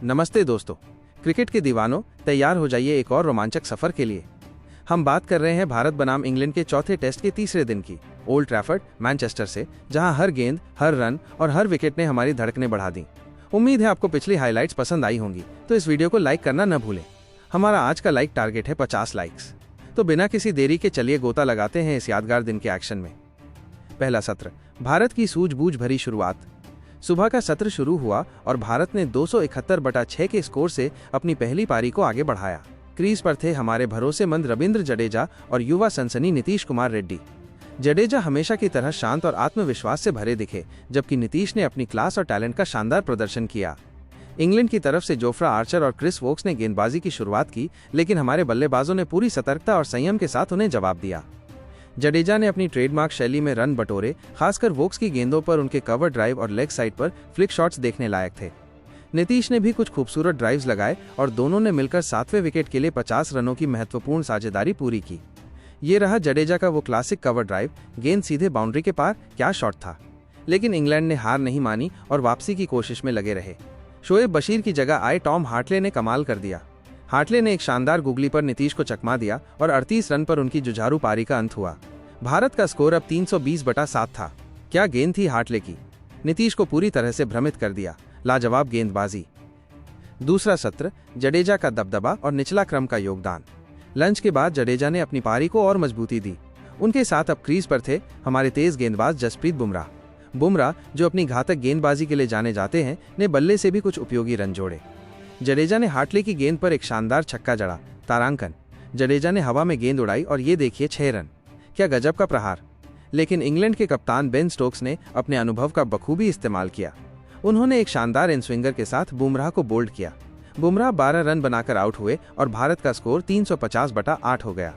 नमस्ते दोस्तों, क्रिकेट के दीवानों, तैयार हो जाइए एक और रोमांचक सफर के लिए। हम बात कर रहे हैं भारत बनाम इंग्लैंड के चौथे टेस्ट के तीसरे दिन की, ओल्ड ट्रैफर्ड, मैनचेस्टर से, जहां हर गेंद, हर रन और हर विकेट ने हमारी धड़कनें बढ़ा दी। उम्मीद है आपको पिछली हाइलाइट्स पसंद आई होंगी, तो इस वीडियो को लाइक करना न भूलें। हमारा आज का लाइक टारगेट है 50 लाइक्स। तो बिना किसी देरी के चलिए गोता लगाते हैं इस यादगार दिन के एक्शन में। पहला सत्र, भारत की सूझबूझ भरी शुरुआत। सुबह का सत्र शुरू हुआ और भारत ने 271/6 के स्कोर से अपनी पहली पारी को आगे बढ़ाया। क्रीज पर थे हमारे भरोसेमंद रविंद्र जडेजा और युवा सनसनी नीतीश कुमार रेड्डी। जडेजा हमेशा की तरह शांत और आत्मविश्वास से भरे दिखे, जबकि नीतीश ने अपनी क्लास और टैलेंट का शानदार प्रदर्शन किया। इंग्लैंड की तरफ से जोफ्रा आर्चर और क्रिस वोक्स ने गेंदबाजी की शुरुआत की, लेकिन हमारे बल्लेबाजों ने पूरी सतर्कता और संयम के साथ उन्हें जवाब दिया। जडेजा ने अपनी ट्रेडमार्क शैली में रन बटोरे, खासकर वोक्स की गेंदों पर उनके कवर ड्राइव और लेग साइड पर फ्लिक शॉट्स देखने लायक थे। नीतीश ने भी कुछ खूबसूरत ड्राइव्स लगाए और दोनों ने मिलकर 7वें विकेट के लिए 50 रनों की महत्वपूर्ण साझेदारी पूरी की। ये रहा जडेजा का वो क्लासिक कवर ड्राइव, गेंद सीधे बाउंड्री के पार, क्या शॉट था। लेकिन इंग्लैंड ने हार नहीं मानी और वापसी की कोशिश में लगे रहे। शोएब बशीर की जगह आए टॉम हार्टले ने कमाल कर दिया। हार्टले ने एक शानदार गुगली पर नीतीश को चकमा दिया और 38 रन पर उनकी जुझारू पारी का अंत हुआ। भारत का स्कोर अब 320/7 था। क्या गेंद थी हार्टले की, नीतीश को पूरी तरह से भ्रमित कर दिया। लाजवाब गेंदबाजी। दूसरा सत्र, जडेजा का दबदबा और निचला क्रम का योगदान। लंच के बाद जडेजा ने अपनी पारी को और मजबूती दी। उनके साथ अब क्रीज पर थे हमारे तेज गेंदबाज जसप्रीत बुमराह। बुमराह, जो अपनी घातक गेंदबाजी के लिए जाने जाते हैं, ने बल्ले से भी कुछ उपयोगी रन जोड़े। जडेजा ने हार्टले की गेंद पर एक शानदार छक्का जड़ा। तारांकन, जडेजा ने हवा में गेंद उड़ाई और ये देखिए 6 रन। क्या गजब का प्रहार। लेकिन इंग्लैंड के कप्तान बेन स्टोक्स ने अपने अनुभव का बखूबी इस्तेमाल किया। उन्होंने एक शानदार इन स्विंगर के साथ बुमराह को बोल्ड किया। बुमराह 12 रन बनाकर आउट हुए और भारत का स्कोर 350/8 हो गया।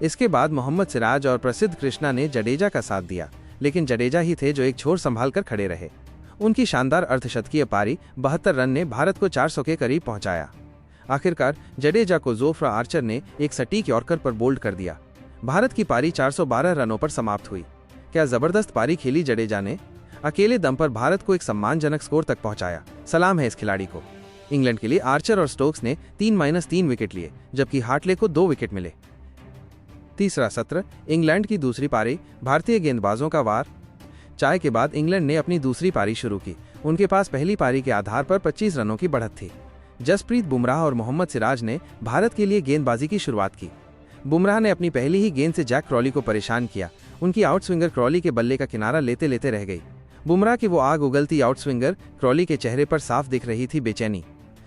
इसके बाद मोहम्मद सिराज और प्रसिद्ध कृष्णा ने जडेजा का साथ दिया, लेकिन जडेजा ही थे जो एक छोर संभाल कर खड़े रहे। उनकी शानदार अर्धशतकीय पारी 72 रन ने भारत को 400 के करीब पहुंचाया। आखिरकार जडेजा को जोफ्रा आर्चर ने एक सटीक यॉर्कर पर बोल्ड कर दिया। भारत की पारी 412 रनों पर समाप्त हुई। क्या जबरदस्त पारी खेली जडेजा ने। अकेले दम पर भारत को एक सम्मानजनक स्कोर तक पहुंचाया। सलाम है इस खिलाड़ी को। इंग्लैंड के लिए आर्चर और स्टोक्स ने 3-3 विकेट लिए, जबकि हार्टले को 2 विकेट मिले। तीसरा सत्र, इंग्लैंड की दूसरी पारी, भारतीय गेंदबाजों का वार। चाय के बाद इंग्लैंड ने अपनी दूसरी पारी शुरू की। उनके पास पहली पारी के आधार पर 25 रनों की बढ़त थी। जसप्रीत बुमराह और मोहम्मद सिराज ने भारत के लिए गेंदबाजी की शुरुआत की। बुमराह ने अपनी पहली ही गेंद से जैक क्रॉली को परेशान किया। उनकी आउट स्विंगर क्रॉली के बल्ले का किनारा लेते लेते रह गई। बुमराह की वो आग उगलती आउट स्विंगर क्रॉली के चेहरे पर साफ दिख रही थी बेचैनी।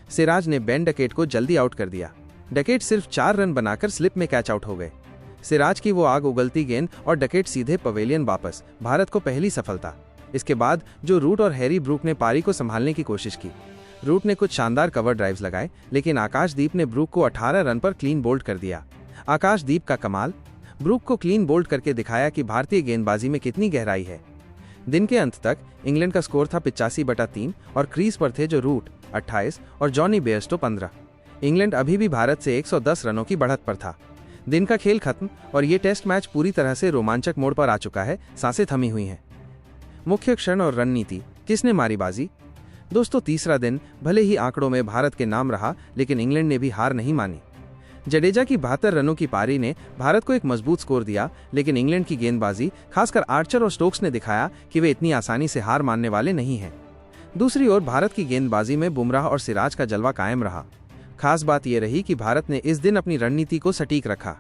सिराज ने बेन डकेट को जल्दी आउट कर दिया। डकेट सिर्फ 4 रन बनाकर स्लिप में कैच आउट हो गए। सिराज की वो आग उगलती गेंद और डकेट सीधे पवेलियन वापस, भारत को पहली सफलता। इसके बाद जो रूट और हैरी ब्रूक ने पारी को संभालने की कोशिश की। रूट ने कुछ शानदार कवर ड्राइव्स लगाए, लेकिन आकाशदीप ने ब्रूक को 18 रन पर क्लीन बोल्ड कर दिया। आकाशदीप का कमाल। ब्रूक को क्लीन बोल्ड करके दिखाया कि भारतीय गेंदबाजी में कितनी गहराई है। दिन के अंत तक इंग्लैंड का स्कोर था 85/3 और क्रीज पर थे जो रूट 28 और जॉनी बेयरस्टो 15। इंग्लैंड अभी भी भारत से 110 रनों की बढ़त पर था। दिन का खेल खत्म और ये टेस्ट मैच पूरी तरह से रोमांचक मोड़ पर आ चुका है। सांसें थमी हुई हैं। मुख्य क्षण और रणनीति, किसने मारी बाजी। दोस्तों, तीसरा दिन भले ही आंकड़ों में भारत के नाम रहा, लेकिन इंग्लैंड ने भी हार नहीं मानी। जडेजा की 72 रनों की पारी ने भारत को एक मजबूत स्कोर दिया, लेकिन इंग्लैंड की गेंदबाजी, खासकर आर्चर और स्टोक्स ने दिखाया कि वे इतनी आसानी से हार मानने वाले नहीं हैं। दूसरी ओर भारत की गेंदबाजी में बुमराह और सिराज का जलवा कायम रहा। खास बात यह रही कि भारत ने इस दिन अपनी रणनीति को सटीक रखा।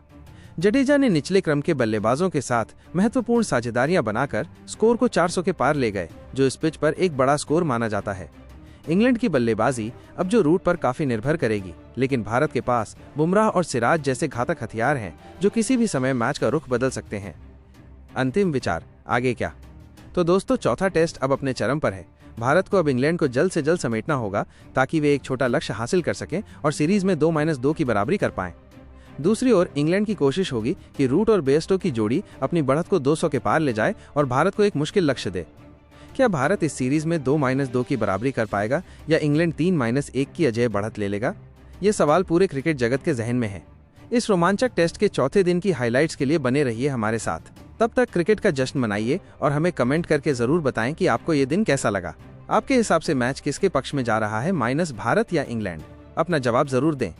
जडेजा ने निचले क्रम के बल्लेबाजों के साथ महत्वपूर्ण साझेदारियां बनाकर स्कोर को 400 के पार ले गए, जो इस पिच पर एक बड़ा स्कोर माना जाता है। इंग्लैंड की बल्लेबाजी अब जो रूट पर काफी निर्भर करेगी, लेकिन भारत के पास बुमराह और सिराज जैसे घातक हथियार हैं जो किसी भी समय मैच का रुख बदल सकते हैं। अंतिम विचार, आगे क्या। तो दोस्तों, चौथा टेस्ट अब अपने चरम पर है। भारत को अब इंग्लैंड को जल्द से जल्द समेटना होगा, ताकि वे एक छोटा लक्ष्य हासिल कर सकें और सीरीज में 2-2 की बराबरी कर पाएं। दूसरी ओर इंग्लैंड की कोशिश होगी कि रूट और बेयरस्टो की जोड़ी अपनी बढ़त को 200 के पार ले जाए और भारत को एक मुश्किल लक्ष्य दे। क्या भारत इस सीरीज में 2-2 की बराबरी कर पाएगा या इंग्लैंड 3-1 की अजय बढ़त ले लेगा? ये सवाल पूरे क्रिकेट जगत के जहन में है। इस रोमांचक टेस्ट के चौथे दिन की हाइलाइट्स के लिए बने रहिए हमारे साथ। तब तक क्रिकेट का जश्न मनाइए और हमें कमेंट करके जरूर बताएं कि आपको ये दिन कैसा लगा। आपके हिसाब से मैच किसके पक्ष में जा रहा है, माइनस भारत या इंग्लैंड? अपना जवाब जरूर दें।